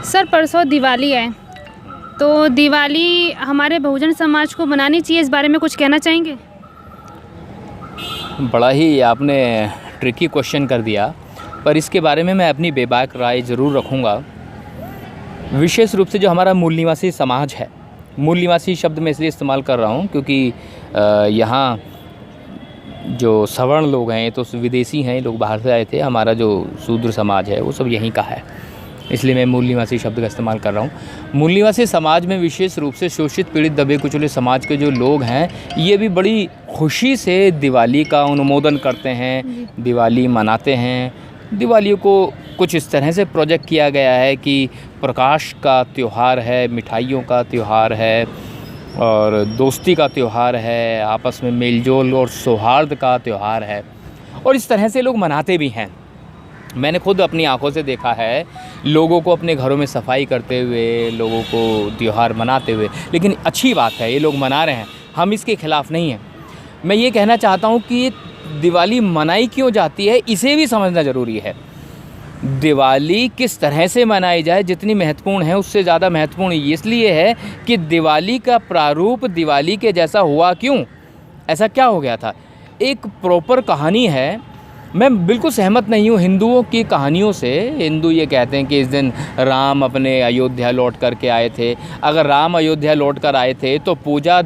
Sir परसों दिवाली है, तो दिवाली हमारे बहुजन समाज को मनानी चाहिए, इस बारे में कुछ कहना चाहेंगे? बड़ा ही आपने ट्रिकी क्वेश्चन कर दिया, पर इसके बारे में मैं अपनी बेबाक राय ज़रूर रखूँगा। विशेष रूप से जो हमारा मूल निवासी समाज है, मूल निवासी शब्द मैं इसलिए इस्तेमाल कर रहा हूँ क्योंकि यहाँ जो सवर्ण लोग हैं तो विदेशी हैं, लोग बाहर से आए थे। हमारा जो शूद्र समाज है वो सब यहीं का है, इसलिए मैं मूल निवासी शब्द का इस्तेमाल कर रहा हूँ। मूल निवासी समाज में विशेष रूप से शोषित, पीड़ित, दबे कुचले समाज के जो लोग हैं, ये भी बड़ी खुशी से दिवाली का अनुमोदन करते हैं, दिवाली मनाते हैं। दिवाली को कुछ इस तरह से प्रोजेक्ट किया गया है कि प्रकाश का त्यौहार है, मिठाइयों का त्यौहार है और दोस्ती का त्यौहार है, आपस में मेलजोल और सौहार्द का त्यौहार है, और इस तरह से लोग मनाते भी हैं। मैंने खुद अपनी आंखों से देखा है लोगों को अपने घरों में सफाई करते हुए, लोगों को त्यौहार मनाते हुए। लेकिन अच्छी बात है, ये लोग मना रहे हैं, हम इसके ख़िलाफ़ नहीं हैं। मैं ये कहना चाहता हूँ कि दिवाली मनाई क्यों जाती है, इसे भी समझना ज़रूरी है। दिवाली किस तरह से मनाई जाए जितनी महत्वपूर्ण है, उससे ज़्यादा महत्वपूर्ण इसलिए है कि दिवाली का प्रारूप दिवाली के जैसा हुआ क्यों, ऐसा क्या हो गया था। एक प्रॉपर कहानी है। मैं बिल्कुल सहमत नहीं हूँ हिंदुओं की कहानियों से। हिंदू ये कहते हैं कि इस दिन राम अपने अयोध्या लौट कर के आए थे। अगर राम अयोध्या लौट कर आए थे तो पूजा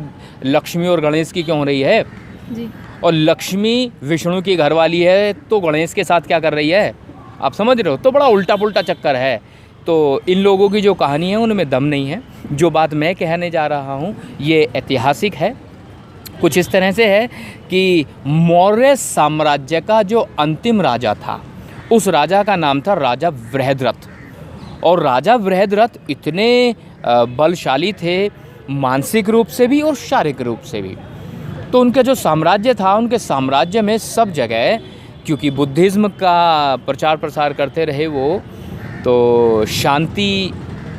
लक्ष्मी और गणेश की क्यों हो रही है जी? और लक्ष्मी विष्णु की घरवाली है तो गणेश के साथ क्या कर रही है, आप समझ रहे हो? तो बड़ा उल्टा पुल्टा चक्कर है। तो इन लोगों की जो कहानी है उनमें दम नहीं है। जो बात मैं कहने जा रहा हूँ ये ऐतिहासिक है। कुछ इस तरह से है कि मौर्य साम्राज्य का जो अंतिम राजा था, उस राजा का नाम था राजा बृहद्रथ। और राजा बृहद्रथ इतने बलशाली थे, मानसिक रूप से भी और शारीरिक रूप से भी। तो उनका जो साम्राज्य था, उनके साम्राज्य में सब जगह, क्योंकि बुद्धिज़्म का प्रचार प्रसार करते रहे वो, तो शांति,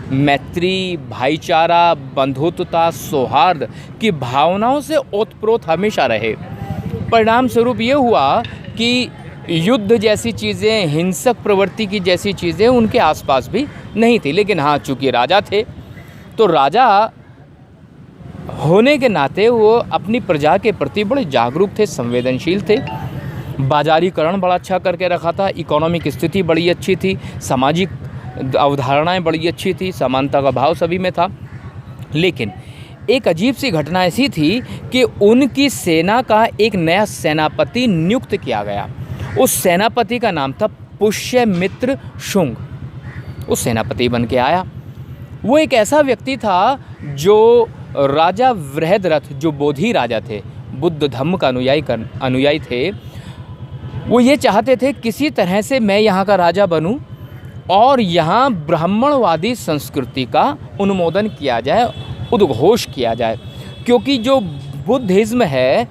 मैत्री, भाईचारा, बंधुत्वता, सौहार्द की भावनाओं से ओतप्रोत हमेशा रहे। परिणाम स्वरूप ये हुआ कि युद्ध जैसी चीज़ें, हिंसक प्रवृत्ति की जैसी चीज़ें उनके आसपास भी नहीं थी। लेकिन हाँ, चूँकि राजा थे तो राजा होने के नाते वो अपनी प्रजा के प्रति बड़े जागरूक थे, संवेदनशील थे। बाजारीकरण बड़ा अच्छा करके रखा था, इकोनॉमिक स्थिति बड़ी अच्छी थी, सामाजिक अवधारणाएं बड़ी अच्छी थी, समानता का भाव सभी में था। लेकिन एक अजीब सी घटना ऐसी थी कि उनकी सेना का एक नया सेनापति नियुक्त किया गया। उस सेनापति का नाम था पुष्यमित्र शुंग। उस सेनापति बन के आया। वो एक ऐसा व्यक्ति था जो राजा बृहद्रथ, जो बोधि राजा थे, बुद्ध धम्म का अनुयायी थे, वो ये चाहते थे किसी तरह से मैं यहाँ का राजा बनूं और यहाँ ब्राह्मणवादी संस्कृति का अनुमोदन किया जाए, उद्घोष किया जाए। क्योंकि जो बुद्धिज़्म है,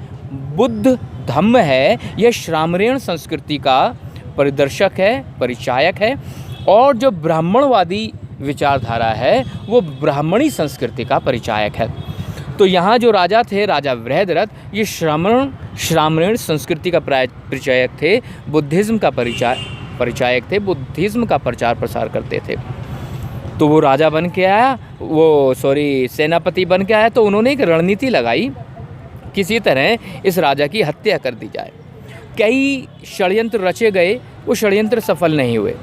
बुद्ध धम्म है, यह श्रामणेय संस्कृति का परिदर्शक है, परिचायक है, और जो ब्राह्मणवादी विचारधारा है वो ब्राह्मणी संस्कृति का परिचायक है। तो यहाँ जो राजा थे, राजा बृहद्रथ, ये श्रामणेय संस्कृति का परिचायक थे, बुद्धिज़्म का परिचायक थे, बुद्धिज़्म का प्रचार प्रसार करते थे। तो वो राजा बन के आया, सेनापति बन के आया। तो उन्होंने एक रणनीति लगाई, किसी तरह इस राजा की हत्या कर दी जाए। कई षड्यंत्र रचे गए, वो षड्यंत्र सफल नहीं हुए।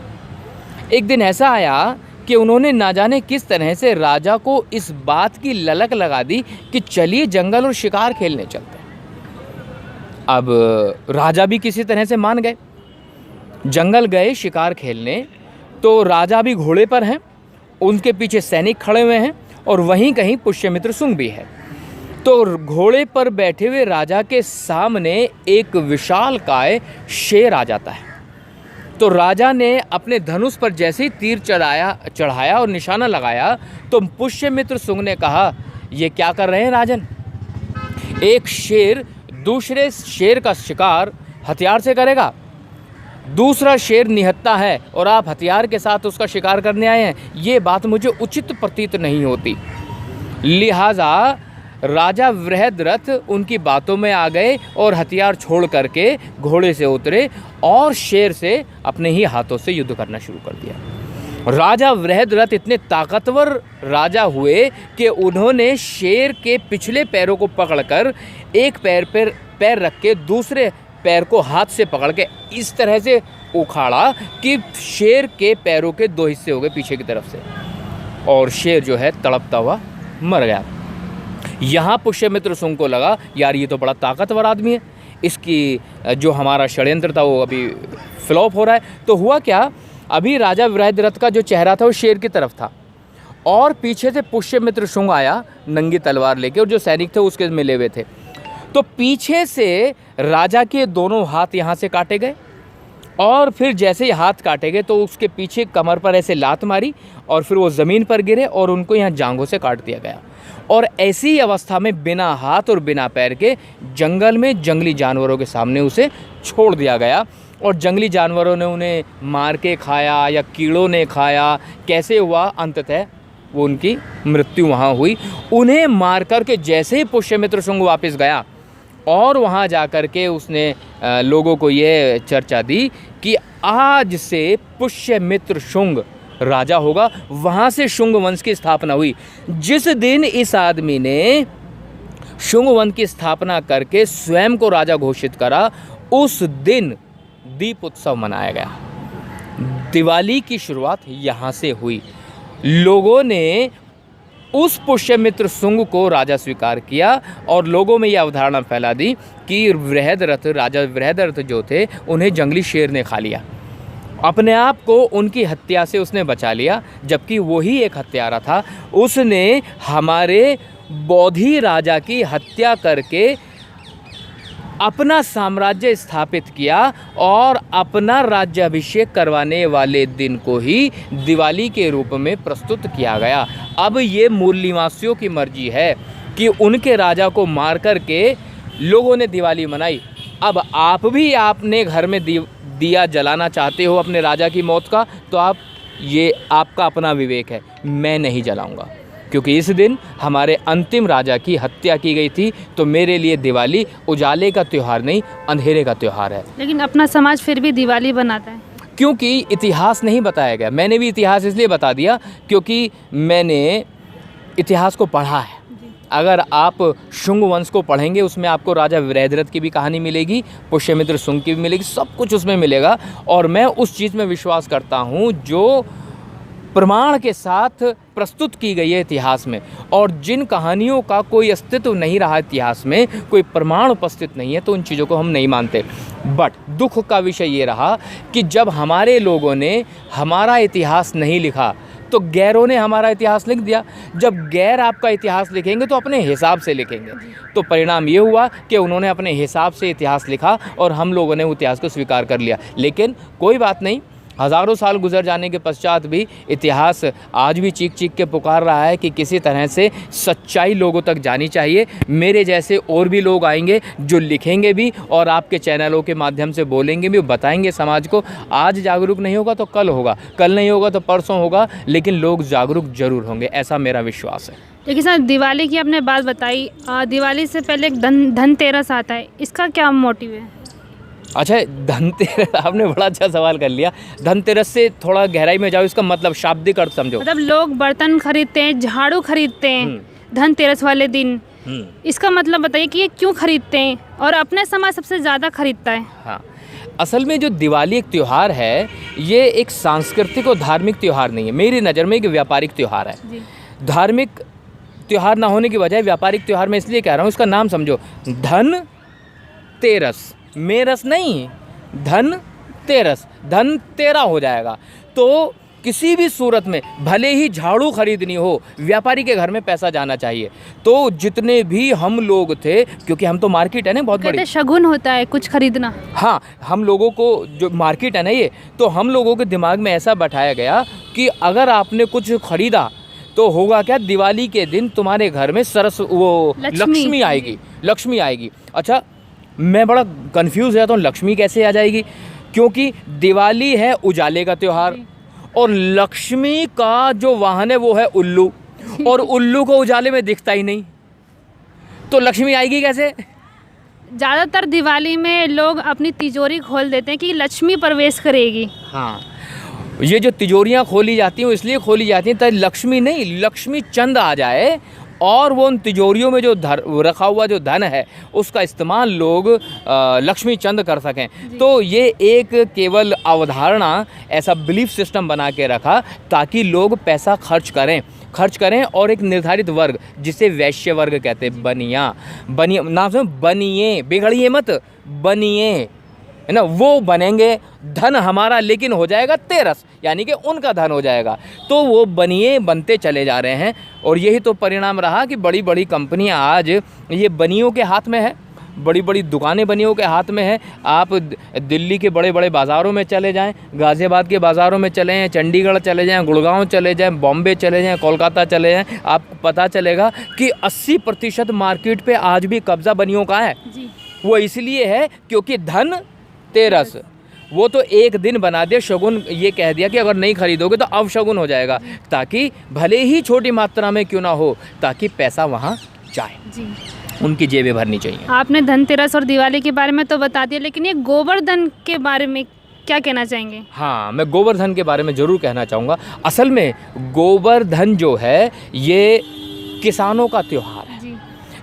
एक दिन ऐसा आया कि उन्होंने ना जाने किस तरह से राजा को इस बात की ललक लगा दी कि चलिए जंगल और शिकार खेलने चलते हैं। अब राजा भी किसी तरह से मान गए, जंगल गए शिकार खेलने। तो राजा भी घोड़े पर हैं, उनके पीछे सैनिक खड़े हुए हैं और वहीं कहीं पुष्यमित्र शुंग भी है। तो घोड़े पर बैठे हुए राजा के सामने एक विशालकाय शेर आ जाता है। तो राजा ने अपने धनुष पर जैसे ही तीर चढ़ाया और निशाना लगाया तो पुष्यमित्र शुंग ने कहा, ये क्या कर रहे हैं राजन? एक शेर दूसरे शेर का शिकार हथियार से करेगा, दूसरा शेर निहत्था है और आप हथियार के साथ उसका शिकार करने आए हैं, ये बात मुझे उचित प्रतीत नहीं होती। लिहाजा राजा बृहद्रथ उनकी बातों में आ गए और हथियार छोड़ करके घोड़े से उतरे और शेर से अपने ही हाथों से युद्ध करना शुरू कर दिया। राजा वृहद्रथ इतने ताकतवर राजा हुए कि उन्होंने शेर के पिछले पैरों को पकड़कर एक पैर रख के दूसरे पैर को हाथ से पकड़ के इस तरह से उखाड़ा कि शेर के पैरों के 2 हिस्से हो गए पीछे की तरफ से, और शेर जो है तड़पता हुआ मर गया। यहाँ पुष्यमित्र शुंग को लगा यार ये तो बड़ा ताकतवर आदमी है, इसकी जो हमारा षड्यंत्र था वो अभी फ्लॉप हो रहा है। तो हुआ क्या, अभी राजा वृहद्रथ का जो चेहरा था वो शेर की तरफ था और पीछे से पुष्यमित्र शुंग आया नंगी तलवार लेके, और जो सैनिक थे उसके मिले हुए थे। तो पीछे से राजा के दोनों हाथ यहाँ से काटे गए और फिर जैसे ही हाथ काटे गए तो उसके पीछे कमर पर ऐसे लात मारी और फिर वो ज़मीन पर गिरे और उनको यहाँ जांघों से काट दिया गया। और ऐसी अवस्था में बिना हाथ और बिना पैर के जंगल में जंगली जानवरों के सामने उसे छोड़ दिया गया, और जंगली जानवरों ने उन्हें मार के खाया या कीड़ों ने खाया, कैसे हुआ अंततः वो उनकी मृत्यु वहाँ हुई। उन्हें मार कर के जैसे ही पुष्यमित्र शुंग वापस गया और वहाँ जा कर के उसने लोगों को ये चर्चा दी कि आज से पुष्यमित्र शुंग राजा होगा, वहाँ से शुंग वंश की स्थापना हुई। जिस दिन इस आदमी ने शुंग वंश की स्थापना करके स्वयं को राजा घोषित करा, उस दिन दीप उत्सव मनाया गया। दिवाली की शुरुआत यहाँ से हुई। लोगों ने उस पुष्यमित्र शुंग को राजा स्वीकार किया और लोगों में यह अवधारणा फैला दी कि राजा वृहद्रथ जो थे उन्हें जंगली शेर ने खा लिया। अपने आप को उनकी हत्या से उसने बचा लिया, जबकि वही एक हत्यारा था। उसने हमारे बौद्धि राजा की हत्या करके अपना साम्राज्य स्थापित किया और अपना राज्याभिषेक करवाने वाले दिन को ही दिवाली के रूप में प्रस्तुत किया गया। अब ये मूल निवासियों की मर्जी है कि उनके राजा को मार कर के लोगों ने दिवाली मनाई। अब आप भी आपने घर में दिया जलाना चाहते हो अपने राजा की मौत का, तो ये आपका अपना विवेक है, मैं नहीं जलाऊंगा, क्योंकि इस दिन हमारे अंतिम राजा की हत्या की गई थी। तो मेरे लिए दिवाली उजाले का त्यौहार नहीं, अंधेरे का त्यौहार है। लेकिन अपना समाज फिर भी दिवाली बनाता है, क्योंकि इतिहास नहीं बताया गया। मैंने भी इतिहास इसलिए बता दिया क्योंकि मैंने इतिहास को पढ़ा है। अगर आप शुंग वंश को पढ़ेंगे उसमें आपको राजा वृहद्रथ की भी कहानी मिलेगी, पुष्यमित्र शुंग की भी मिलेगी, सब कुछ उसमें मिलेगा। और मैं उस चीज़ में विश्वास करता हूँ जो प्रमाण के साथ प्रस्तुत की गई है इतिहास में, और जिन कहानियों का कोई अस्तित्व नहीं रहा इतिहास में, कोई प्रमाण उपस्थित नहीं है, तो उन चीज़ों को हम नहीं मानते। बट दुख का विषय ये रहा कि जब हमारे लोगों ने हमारा इतिहास नहीं लिखा तो गैरों ने हमारा इतिहास लिख दिया। जब गैर आपका इतिहास लिखेंगे तो अपने हिसाब से लिखेंगे, तो परिणाम ये हुआ कि उन्होंने अपने हिसाब से इतिहास लिखा और हम लोगों ने इतिहास को स्वीकार कर लिया। लेकिन कोई बात नहीं, हज़ारों साल गुजर जाने के पश्चात भी इतिहास आज भी चीख चीख के पुकार रहा है कि किसी तरह से सच्चाई लोगों तक जानी चाहिए। मेरे जैसे और भी लोग आएंगे जो लिखेंगे भी और आपके चैनलों के माध्यम से बोलेंगे भी, बताएंगे समाज को। आज जागरूक नहीं होगा तो कल होगा, कल नहीं होगा तो परसों होगा, लेकिन लोग जागरूक जरूर होंगे, ऐसा मेरा विश्वास है। लेकिन सर दिवाली की आपने बात बताई, दिवाली से पहले एक धनतेरस आता है, इसका क्या मोटिव है? अच्छा, धनतेरस, आपने बड़ा अच्छा सवाल कर लिया। धनतेरस से थोड़ा गहराई में जाओ, इसका मतलब शाब्दिक अर्थ समझो। मतलब लोग बर्तन खरीदते हैं, झाड़ू खरीदते हैं धनतेरस वाले दिन, इसका मतलब बताइए कि ये क्यों खरीदते हैं और अपने समाज सबसे ज़्यादा खरीदता है? हाँ, असल में जो दिवाली एक त्यौहार है, ये एक सांस्कृतिक और धार्मिक त्यौहार नहीं है। मेरी नज़र में एक व्यापारिक त्यौहार है। धार्मिक त्यौहार ना होने की बजाय व्यापारिक त्यौहार मैं इसलिए कह रहा हूँ, इसका नाम समझो, धन तेरस, मेरस नहीं, धन तेरस, धन तेरा हो जाएगा। तो किसी भी सूरत में भले ही झाड़ू खरीदनी हो, व्यापारी के घर में पैसा जाना चाहिए। तो जितने भी हम लोग थे, क्योंकि हम तो मार्केट है ना बहुत बड़ी, शगुन होता है कुछ खरीदना। हाँ, हम लोगों को जो मार्केट है ना ये, तो हम लोगों के दिमाग में ऐसा बैठाया गया कि अगर आपने कुछ खरीदा तो होगा क्या, दिवाली के दिन तुम्हारे घर में लक्ष्मी आएगी, लक्ष्मी आएगी। अच्छा, मैं बड़ा कंफ्यूज रहता हूँ, लक्ष्मी कैसे आ जाएगी? क्योंकि दिवाली है उजाले का त्यौहार और लक्ष्मी का जो वाहन है वो है उल्लू, और उल्लू को उजाले में दिखता ही नहीं, तो लक्ष्मी आएगी कैसे? ज़्यादातर दिवाली में लोग अपनी तिजोरी खोल देते हैं कि लक्ष्मी प्रवेश करेगी। हाँ, ये जो तिजोरियाँ खोली जाती हैं वो इसलिए खोली जाती हैं ताकि लक्ष्मी नहीं, लक्ष्मी चंद आ जाए और वो उन तिजोरियों में जो रखा हुआ जो धन है उसका इस्तेमाल लोग लक्ष्मी चंद कर सकें। तो ये एक केवल अवधारणा, ऐसा बिलीफ सिस्टम बना के रखा ताकि लोग पैसा खर्च करें और एक निर्धारित वर्ग जिसे वैश्य वर्ग कहते हैं, बनिया नाम से बनिए, बिगड़िए मत, बनिए, है ना, वो बनेंगे, धन हमारा लेकिन हो जाएगा तेरस, यानी कि उनका धन हो जाएगा। तो वो बनिए बनते चले जा रहे हैं और यही तो परिणाम रहा कि बड़ी बड़ी कंपनियां आज ये बनियों के हाथ में है, बड़ी बड़ी दुकानें बनियों के हाथ में है। आप दिल्ली के बड़े बड़े बाज़ारों में चले जाएं, गाज़ियाबाद के बाज़ारों में चले जाएं, चंडीगढ़ चले जाएं, गुड़गांव चले जाएं, बॉम्बे चले जाएं, कोलकाता चले जाएं, आपको पता चलेगा कि 80% मार्केट पे आज भी कब्ज़ा बनियों का है। वो इसलिए है क्योंकि धन तेरस, वो तो एक दिन बना दिया, शगुन ये कह दिया कि अगर नहीं खरीदोगे तो अवशगुन हो जाएगा, ताकि भले ही छोटी मात्रा में क्यों ना हो, ताकि पैसा वहाँ जाए, उनकी जेबें भरनी चाहिए। आपने धनतेरस और दिवाली के बारे में तो बता दिया, लेकिन ये गोवर्धन के बारे में क्या कहना चाहेंगे? हाँ, मैं गोवर्धन के बारे में ज़रूर कहना चाहूँगा। असल में गोवर्धन जो है ये किसानों का त्यौहार है।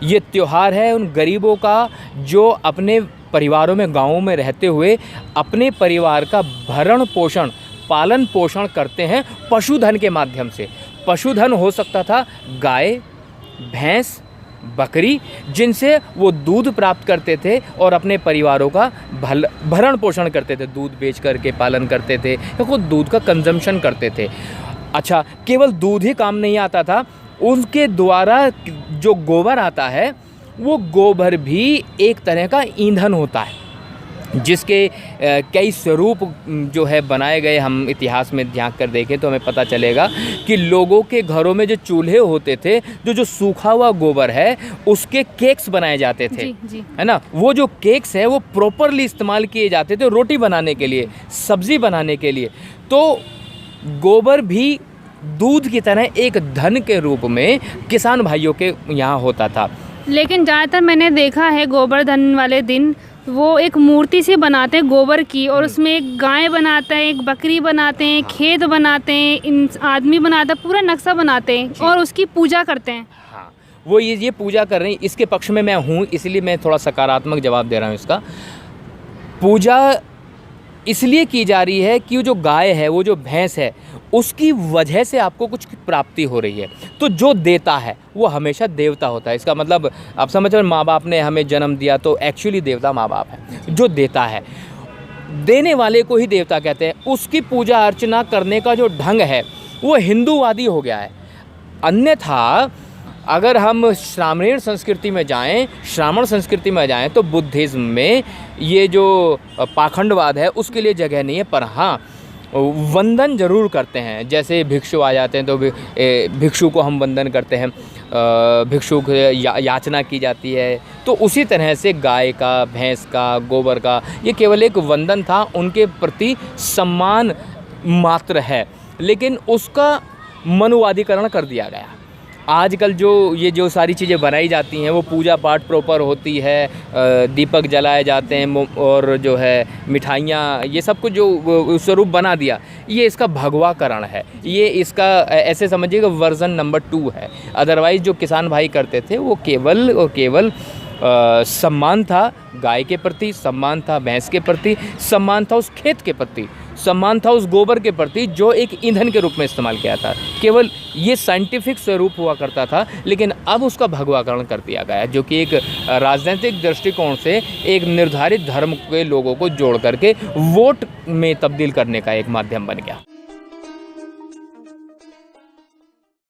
ये त्यौहार है उन गरीबों का जो अपने परिवारों में, गाँवों में रहते हुए अपने परिवार का भरण पोषण, पालन पोषण करते हैं पशुधन के माध्यम से। पशुधन हो सकता था गाय, भैंस, बकरी, जिनसे वो दूध प्राप्त करते थे और अपने परिवारों का भरण पोषण करते थे, दूध बेच करके पालन करते थे या खुद दूध का कंजम्पशन करते थे। अच्छा, केवल दूध ही काम नहीं आता था, उनके द्वारा जो गोबर आता है वो गोबर भी एक तरह का ईंधन होता है, जिसके कई स्वरूप जो है बनाए गए। हम इतिहास में ध्यान कर देखें तो हमें पता चलेगा कि लोगों के घरों में जो चूल्हे होते थे, जो सूखा हुआ गोबर है उसके केक्स बनाए जाते थे, है ना। वो जो केक्स है वो प्रॉपरली इस्तेमाल किए जाते थे रोटी बनाने के लिए, सब्ज़ी बनाने के लिए। तो गोबर भी दूध की तरह एक धन के रूप में किसान भाइयों के यहाँ होता था। लेकिन ज़्यादातर मैंने देखा है गोवर्धन वाले दिन वो एक मूर्ति से बनाते हैं गोबर की, और उसमें एक गाय बनाते हैं, एक बकरी बनाते हैं, खेत बनाते हैं, आदमी बनाता है, पूरा नक्शा बनाते हैं और उसकी पूजा करते हैं। हाँ, वो ये पूजा कर रहे हैं। इसके पक्ष में मैं हूँ, इसलिए मैं थोड़ा सकारात्मक जवाब दे रहा हूँ। इसका पूजा इसलिए की जा रही है कि जो गाय है, वो जो भैंस है, उसकी वजह से आपको कुछ प्राप्ति हो रही है। तो जो देता है वो हमेशा देवता होता है। इसका मतलब आप समझ रहे, माँ बाप ने हमें जन्म दिया तो एक्चुअली देवता माँ बाप है। जो देता है, देने वाले को ही देवता कहते हैं। उसकी पूजा अर्चना करने का जो ढंग है वो हिंदूवादी हो गया है। अन्यथा अगर हम श्रामणीय संस्कृति में जाएं, श्रावण संस्कृति में जाएं, तो बुद्धिज़्म में ये जो पाखंडवाद है उसके लिए जगह नहीं है। पर हाँ, वंदन जरूर करते हैं। जैसे भिक्षु आ जाते हैं तो भिक्षु को हम वंदन करते हैं, भिक्षु को याचना की जाती है। तो उसी तरह से गाय का, भैंस का, गोबर का ये केवल एक वंदन था, उनके प्रति सम्मान मात्र है, लेकिन उसका मनुवादीकरण कर दिया गया। आजकल जो सारी चीज़ें बनाई जाती हैं वो पूजा पाठ प्रॉपर होती है, दीपक जलाए जाते हैं और जो है मिठाइयाँ, ये सब कुछ जो स्वरूप बना दिया, ये इसका भगवाकरण है। ये इसका ऐसे समझिएगा वर्जन नंबर 2 है। अदरवाइज़ जो किसान भाई करते थे वो केवल और केवल सम्मान था गाय के प्रति, सम्मान था भैंस के प्रति, सम्मान था उस खेत के प्रति, सम्मान था उस गोबर के प्रति जो एक ईंधन के रूप में इस्तेमाल किया था। केवल ये साइंटिफिक स्वरूप हुआ करता था, लेकिन अब उसका भगवाकरण कर दिया गया है, जो कि एक राजनीतिक दृष्टिकोण से एक निर्धारित धर्म के लोगों को जोड़ करके वोट में तब्दील करने का एक माध्यम बन गया।